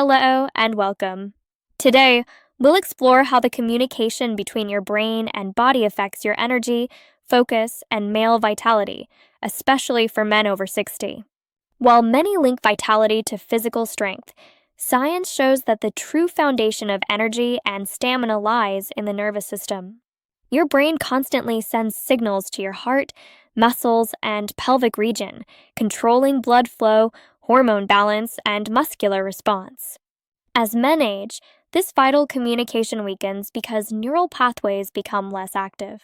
Hello and welcome. Today, we'll explore how the communication between your brain and body affects your energy, focus, and male vitality, especially for men over 60. While many link vitality to physical strength, science shows that the true foundation of energy and stamina lies in the nervous system. Your brain constantly sends signals to your heart, muscles, and pelvic region, controlling blood flow, hormone balance, and muscular response. As men age, this vital communication weakens because neural pathways become less active.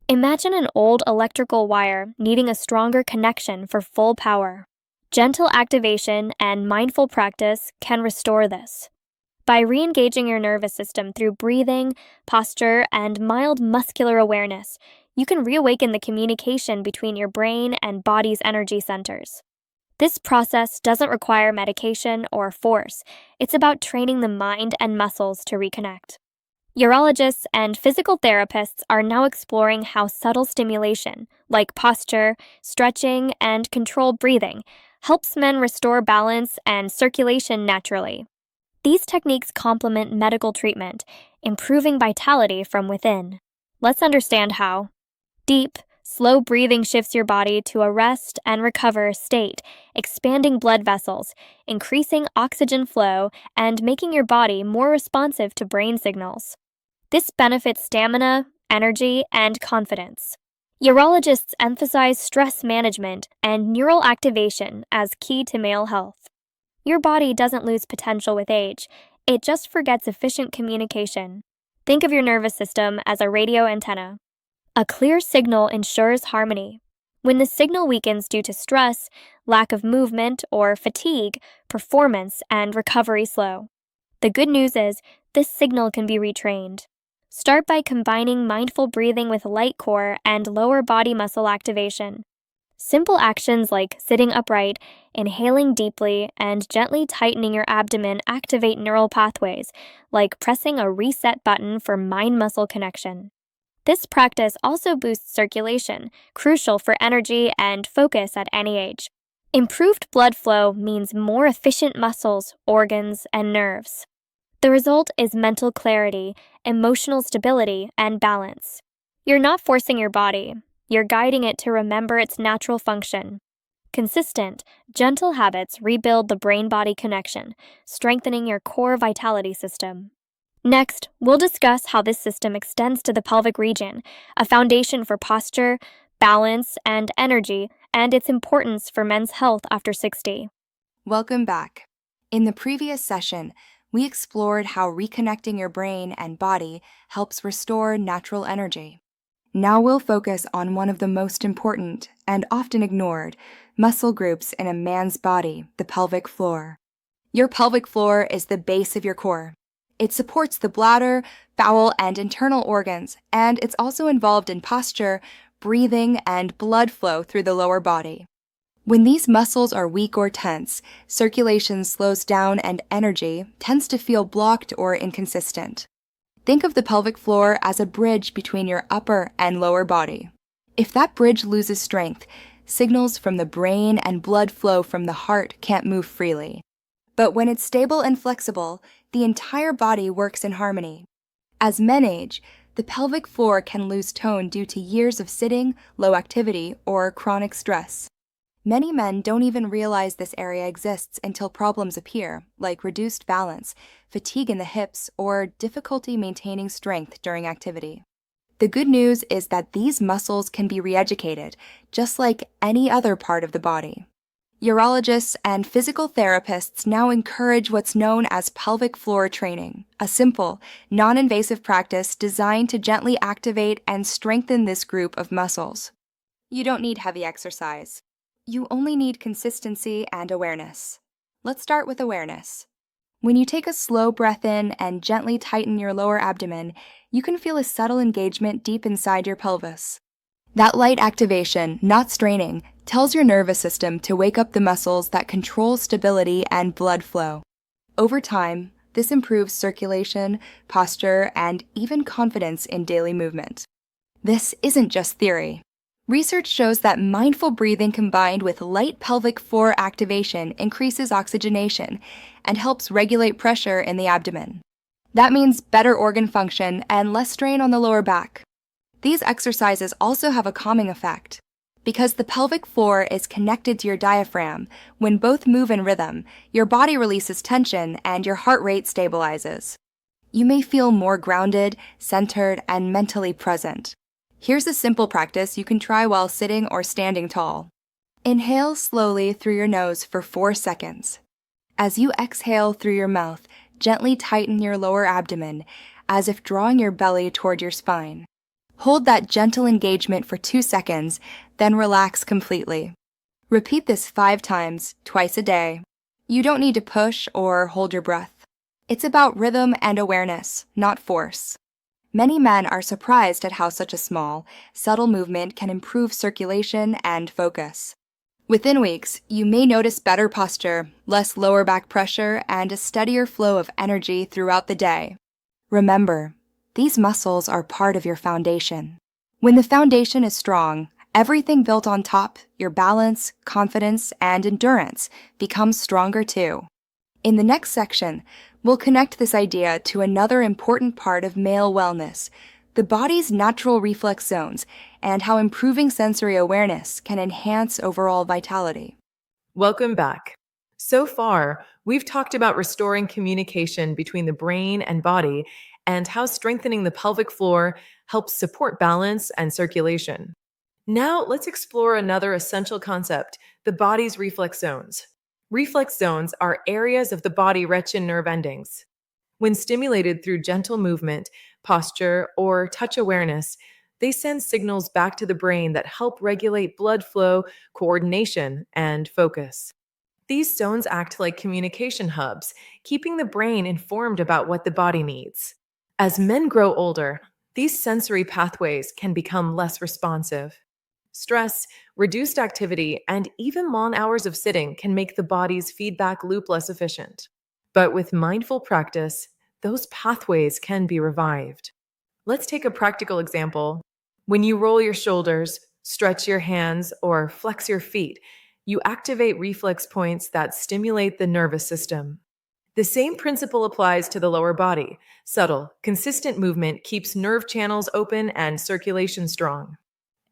Imagine an old electrical wire needing a stronger connection for full power. Gentle activation and mindful practice can restore this. By re-engaging your nervous system through breathing, posture, and mild muscular awareness, you can reawaken the communication between your brain and body's energy centers. This process doesn't require medication or force. It's about training the mind and muscles to reconnect. Urologists and physical therapists are now exploring how subtle stimulation, like posture, stretching, and controlled breathing, helps men restore balance and circulation naturally. These techniques complement medical treatment, improving vitality from within. Let's understand how. Deep, slow breathing shifts your body to a rest and recover state, expanding blood vessels, increasing oxygen flow, and making your body more responsive to brain signals. This benefits stamina, energy, and confidence. Urologists emphasize stress management and neural activation as key to male health. Your body doesn't lose potential with age, it just forgets efficient communication. Think of your nervous system as a radio antenna. A clear signal ensures harmony. When the signal weakens due to stress, lack of movement, or fatigue, performance and recovery slow. The good news is, this signal can be retrained. Start by combining mindful breathing with light core and lower body muscle activation. Simple actions like sitting upright, inhaling deeply, and gently tightening your abdomen activate neural pathways, like pressing a reset button for mind-muscle connection. This practice also boosts circulation, crucial for energy and focus at any age. Improved blood flow means more efficient muscles, organs, and nerves. The result is mental clarity, emotional stability, and balance. You're not forcing your body, you're guiding it to remember its natural function. Consistent, gentle habits rebuild the brain-body connection, strengthening your core vitality system. Next, we'll discuss how this system extends to the pelvic region, a foundation for posture, balance, and energy, and its importance for men's health after 60. Welcome back. In the previous session, we explored how reconnecting your brain and body helps restore natural energy. Now we'll focus on one of the most important and often ignored muscle groups in a man's body, the pelvic floor. Your pelvic floor is the base of your core. It supports the bladder, bowel, and internal organs, and it's also involved in posture, breathing, and blood flow through the lower body. When these muscles are weak or tense, circulation slows down and energy tends to feel blocked or inconsistent. Think of the pelvic floor as a bridge between your upper and lower body. If that bridge loses strength, signals from the brain and blood flow from the heart can't move freely. But when it's stable and flexible, the entire body works in harmony. As men age, the pelvic floor can lose tone due to years of sitting, low activity, or chronic stress. Many men don't even realize this area exists until problems appear, like reduced balance, fatigue in the hips, or difficulty maintaining strength during activity. The good news is that these muscles can be re-educated, just like any other part of the body. Urologists and physical therapists now encourage what's known as pelvic floor training, a simple, non-invasive practice designed to gently activate and strengthen this group of muscles. You don't need heavy exercise. You only need consistency and awareness. Let's start with awareness. When you take a slow breath in and gently tighten your lower abdomen, you can feel a subtle engagement deep inside your pelvis. That light activation, not straining, tells your nervous system to wake up the muscles that control stability and blood flow. Over time, this improves circulation, posture, and even confidence in daily movement. This isn't just theory. Research shows that mindful breathing combined with light pelvic floor activation increases oxygenation and helps regulate pressure in the abdomen. That means better organ function and less strain on the lower back. These exercises also have a calming effect. Because the pelvic floor is connected to your diaphragm, when both move in rhythm, your body releases tension and your heart rate stabilizes. You may feel more grounded, centered, and mentally present. Here's a simple practice you can try while sitting or standing tall. Inhale slowly through your nose for 4 seconds. As you exhale through your mouth, gently tighten your lower abdomen, as if drawing your belly toward your spine. Hold that gentle engagement for 2 seconds, then relax completely. Repeat this 5 times, twice a day. You don't need to push or hold your breath. It's about rhythm and awareness, not force. Many men are surprised at how such a small, subtle movement can improve circulation and focus. Within weeks, you may notice better posture, less lower back pressure, and a steadier flow of energy throughout the day. Remember, these muscles are part of your foundation. When the foundation is strong, everything built on top, your balance, confidence, and endurance, becomes stronger too. In the next section, we'll connect this idea to another important part of male wellness, the body's natural reflex zones, and how improving sensory awareness can enhance overall vitality. Welcome back. So far, we've talked about restoring communication between the brain and body and how strengthening the pelvic floor helps support balance and circulation. Now, let's explore another essential concept, the body's reflex zones. Reflex zones are areas of the body rich in nerve endings. When stimulated through gentle movement, posture, or touch awareness, they send signals back to the brain that help regulate blood flow, coordination, and focus. These zones act like communication hubs, keeping the brain informed about what the body needs. As men grow older, these sensory pathways can become less responsive. Stress, reduced activity, and even long hours of sitting can make the body's feedback loop less efficient. But with mindful practice, those pathways can be revived. Let's take a practical example. When you roll your shoulders, stretch your hands, or flex your feet, you activate reflex points that stimulate the nervous system. The same principle applies to the lower body. Subtle, consistent movement keeps nerve channels open and circulation strong.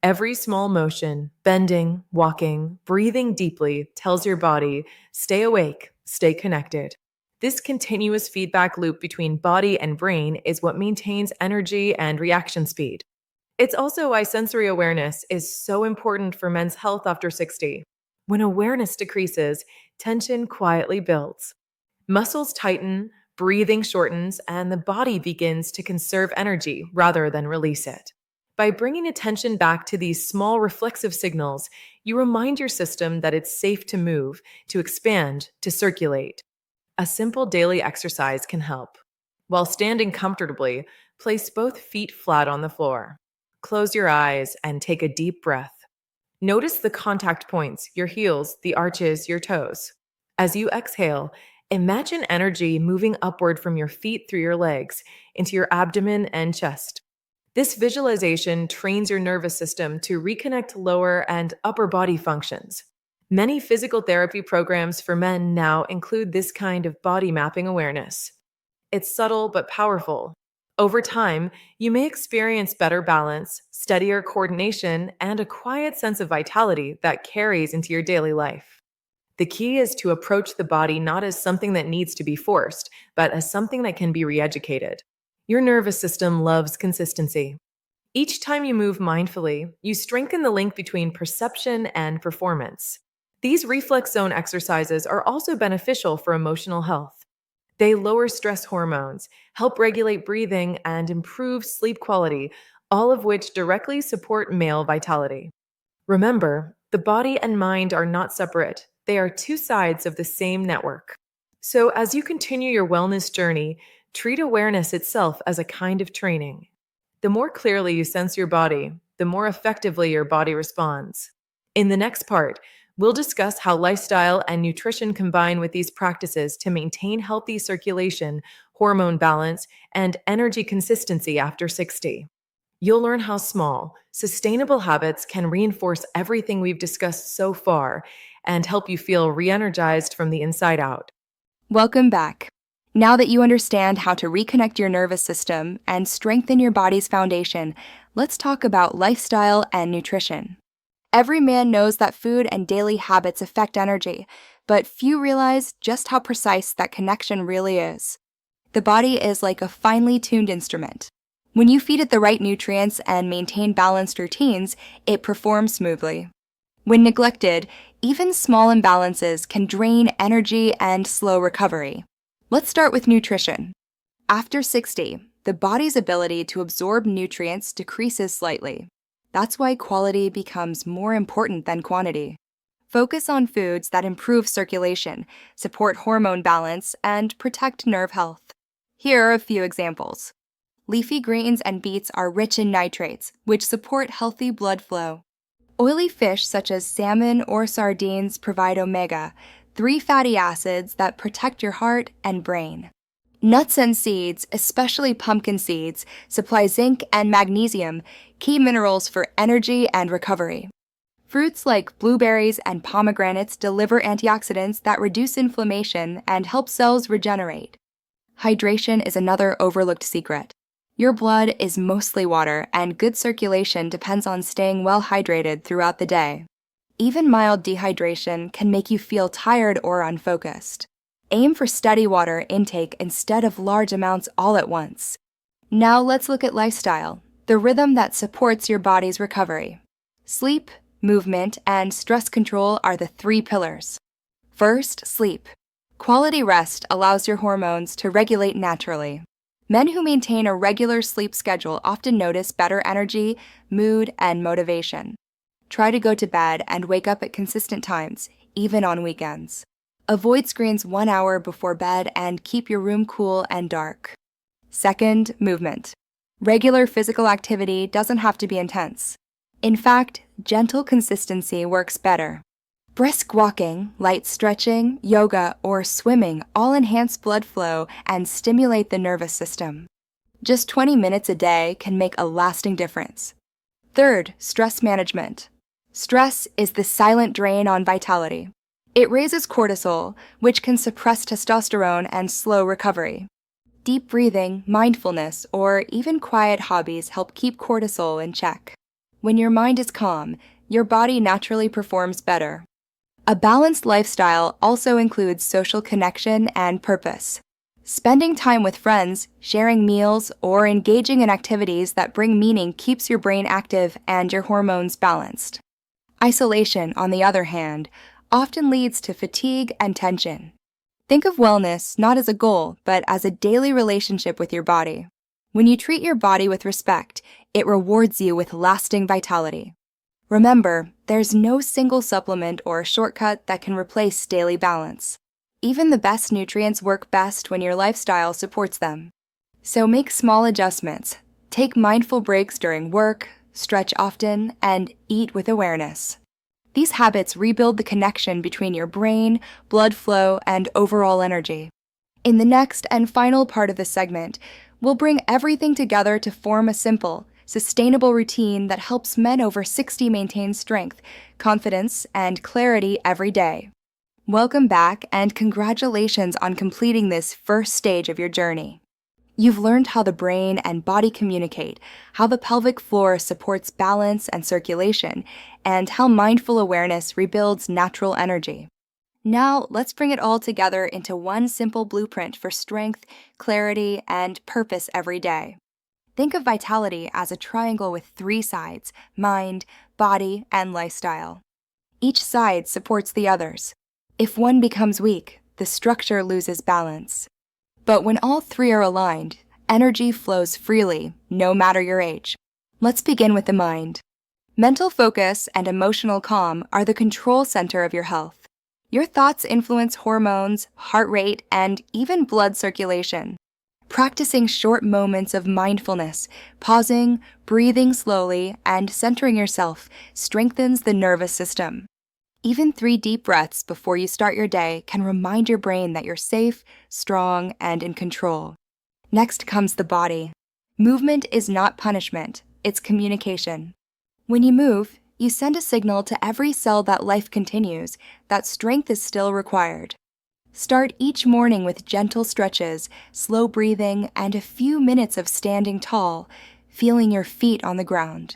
Every small motion, bending, walking, breathing deeply, tells your body, stay awake, stay connected. This continuous feedback loop between body and brain is what maintains energy and reaction speed. It's also why sensory awareness is so important for men's health after 60. When awareness decreases, tension quietly builds. Muscles tighten, breathing shortens, and the body begins to conserve energy rather than release it. By bringing attention back to these small reflexive signals, you remind your system that it's safe to move, to expand, to circulate. A simple daily exercise can help. While standing comfortably, place both feet flat on the floor. Close your eyes and take a deep breath. Notice the contact points, your heels, the arches, your toes. As you exhale, imagine energy moving upward from your feet through your legs into your abdomen and chest. This visualization trains your nervous system to reconnect lower and upper body functions. Many physical therapy programs for men now include this kind of body mapping awareness. It's subtle but powerful. Over time, you may experience better balance, steadier coordination, and a quiet sense of vitality that carries into your daily life. The key is to approach the body not as something that needs to be forced, but as something that can be re-educated. Your nervous system loves consistency. Each time you move mindfully, you strengthen the link between perception and performance. These reflex zone exercises are also beneficial for emotional health. They lower stress hormones, help regulate breathing, and improve sleep quality, all of which directly support male vitality. Remember, the body and mind are not separate. They are two sides of the same network. So, as you continue your wellness journey, treat awareness itself as a kind of training. The more clearly you sense your body, the more effectively your body responds. In the next part, we'll discuss how lifestyle and nutrition combine with these practices to maintain healthy circulation, hormone balance, and energy consistency after 60. You'll learn how small, sustainable habits can reinforce everything we've discussed so far and help you feel re energized from the inside out. Welcome back. Now that you understand how to reconnect your nervous system and strengthen your body's foundation, let's talk about lifestyle and nutrition. Every man knows that food and daily habits affect energy, but few realize just how precise that connection really is. The body is like a finely tuned instrument. When you feed it the right nutrients and maintain balanced routines, it performs smoothly. When neglected, even small imbalances can drain energy and slow recovery. Let's start with nutrition. After 60, the body's ability to absorb nutrients decreases slightly. That's why quality becomes more important than quantity. Focus on foods that improve circulation, support hormone balance, and protect nerve health. Here are a few examples. Leafy greens and beets are rich in nitrates, which support healthy blood flow. Oily fish such as salmon or sardines provide omega-3 fatty acids that protect your heart and brain. Nuts and seeds, especially pumpkin seeds, supply zinc and magnesium, key minerals for energy and recovery. Fruits like blueberries and pomegranates deliver antioxidants that reduce inflammation and help cells regenerate. Hydration is another overlooked secret. Your blood is mostly water, and good circulation depends on staying well hydrated throughout the day. Even mild dehydration can make you feel tired or unfocused. Aim for steady water intake instead of large amounts all at once. Now let's look at lifestyle, the rhythm that supports your body's recovery. Sleep, movement, and stress control are the three pillars. First, sleep. Quality rest allows your hormones to regulate naturally. Men who maintain a regular sleep schedule often notice better energy, mood, and motivation. Try to go to bed and wake up at consistent times, even on weekends. Avoid screens 1 hour before bed and keep your room cool and dark. Second, movement. Regular physical activity doesn't have to be intense. In fact, gentle consistency works better. Brisk walking, light stretching, yoga, or swimming all enhance blood flow and stimulate the nervous system. Just 20 minutes a day can make a lasting difference. Third, stress management. Stress is the silent drain on vitality. It raises cortisol, which can suppress testosterone and slow recovery. Deep breathing, mindfulness, or even quiet hobbies help keep cortisol in check. When your mind is calm, your body naturally performs better. A balanced lifestyle also includes social connection and purpose. Spending time with friends, sharing meals, or engaging in activities that bring meaning keeps your brain active and your hormones balanced. Isolation, on the other hand, often leads to fatigue and tension. Think of wellness not as a goal, but as a daily relationship with your body. When you treat your body with respect, it rewards you with lasting vitality. Remember, there's no single supplement or shortcut that can replace daily balance. Even the best nutrients work best when your lifestyle supports them. So make small adjustments, take mindful breaks during work, stretch often, and eat with awareness. These habits rebuild the connection between your brain, blood flow, and overall energy. In the next and final part of this segment, we'll bring everything together to form a simple, sustainable routine that helps men over 60 maintain strength, confidence, and clarity every day. Welcome back, and congratulations on completing this first stage of your journey. You've learned how the brain and body communicate, how the pelvic floor supports balance and circulation, and how mindful awareness rebuilds natural energy. Now, let's bring it all together into one simple blueprint for strength, clarity, and purpose every day. Think of vitality as a triangle with 3 sides: mind, body, and lifestyle. Each side supports the others. If one becomes weak, the structure loses balance. But when all 3 are aligned, energy flows freely, no matter your age. Let's begin with the mind. Mental focus and emotional calm are the control center of your health. Your thoughts influence hormones, heart rate, and even blood circulation. Practicing short moments of mindfulness, pausing, breathing slowly, and centering yourself strengthens the nervous system. Even 3 deep breaths before you start your day can remind your brain that you're safe, strong, and in control. Next comes the body. Movement is not punishment, it's communication. When you move, you send a signal to every cell that life continues, that strength is still required. Start each morning with gentle stretches, slow breathing, and a few minutes of standing tall, feeling your feet on the ground.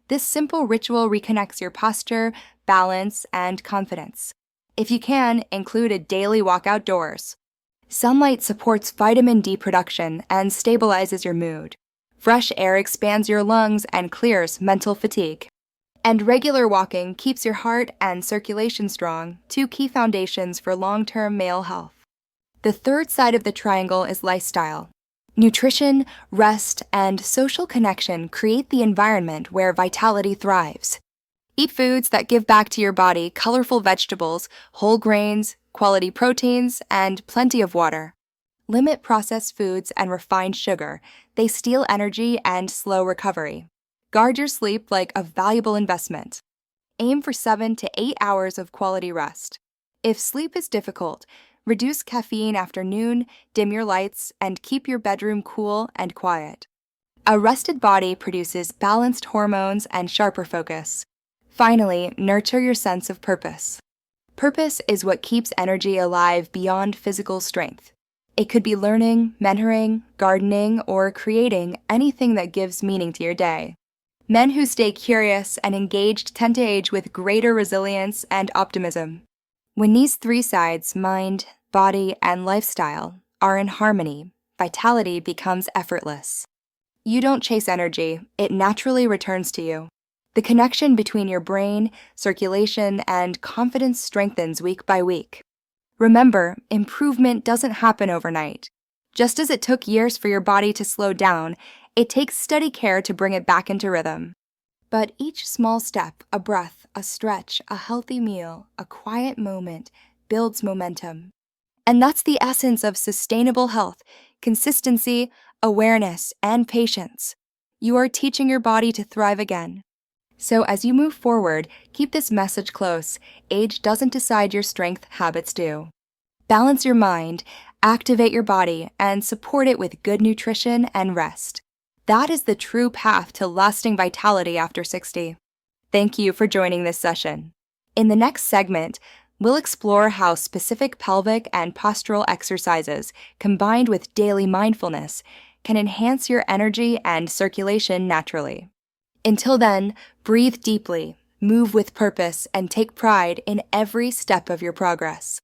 This simple ritual reconnects your posture, balance, and confidence. If you can, include a daily walk outdoors. Sunlight supports vitamin D production and stabilizes your mood. Fresh air expands your lungs and clears mental fatigue. And regular walking keeps your heart and circulation strong, two key foundations for long-term male health. The third side of the triangle is lifestyle. Nutrition, rest, and social connection create the environment where vitality thrives. Eat foods that give back to your body colorful vegetables, whole grains, quality proteins, and plenty of water. Limit processed foods and refined sugar. They steal energy and slow recovery. Guard your sleep like a valuable investment. Aim for 7 to 8 hours of quality rest. If sleep is difficult, reduce caffeine after noon, dim your lights, and keep your bedroom cool and quiet. A rested body produces balanced hormones and sharper focus. Finally, nurture your sense of purpose. Purpose is what keeps energy alive beyond physical strength. It could be learning, mentoring, gardening, or creating anything that gives meaning to your day. Men who stay curious and engaged tend to age with greater resilience and optimism. When these three sides, mind, body, and lifestyle, are in harmony, vitality becomes effortless. You don't chase energy, it naturally returns to you. The connection between your brain, circulation, and confidence strengthens week by week. Remember, improvement doesn't happen overnight. Just as it took years for your body to slow down, it takes steady care to bring it back into rhythm. But each small step, a breath, a stretch, a healthy meal, a quiet moment, builds momentum. And that's the essence of sustainable health: consistency, awareness, and patience. You are teaching your body to thrive again. So as you move forward, keep this message close: age doesn't decide your strength, habits do. Balance your mind, activate your body, and support it with good nutrition and rest. That is the true path to lasting vitality after 60. Thank you for joining this session. In the next segment, we'll explore how specific pelvic and postural exercises, combined with daily mindfulness, can enhance your energy and circulation naturally. Until then, breathe deeply, move with purpose, and take pride in every step of your progress.